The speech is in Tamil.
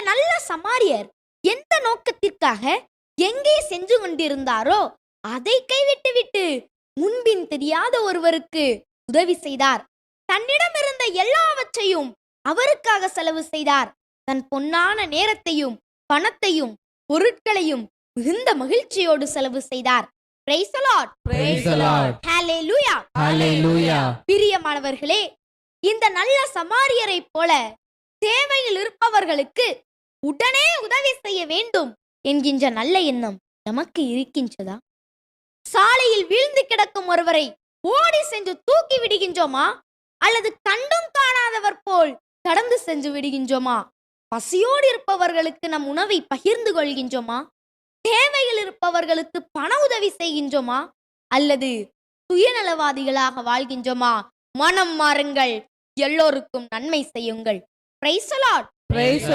நல்ல சமாரியர் எந்த நோக்கத்திற்காக எங்கே சென்று கொண்டிருந்தாரோ அதை கைவிட்டுவிட்டு முன்பின் தெரியாத ஒருவருக்கு உதவி செய்தார். தன்னிடம் இருந்த எல்லாவற்றையும் அவருக்காக செலவு செய்தார். தன் பொன்னான நேரத்தையும் பணத்தையும் பொருட்களையும் மிகுந்த மகிழ்ச்சியோடு செலவு செய்தார். Praise the Lord. Praise the Lord. Hallelujah. Hallelujah. பிரியமானவர்களே, இந்த நல்ல சமாரியரைப் போல தேவையில் இருப்பவர்களுக்கு உடனே உதவி செய்ய வேண்டும் என்கின்ற நல்ல எண்ணம் நமக்கு இருக்கின்றதா? சாலையில் வீழ்ந்து கிடக்கும் ஒருவரை ஓடி சென்று தூக்கி விடுகின்றோமா? அல்லது கண்டும் காணாதவர் போல் கடந்து சென்று விடுகின்றோமா? பசியோடு இருப்பவர்களுக்கு நம் உணவை பகிர்ந்து கொள்கின்றோமா? தேவையில் இருப்பவர்களுக்கு பண உதவி செய்கின்றோமா? அல்லது சுயநலவாதிகளாக வாழ்கின்றோமா? மனம் மாறுங்கள், எல்லோருக்கும் நன்மை செய்யுங்கள். Praise the Lord. Praise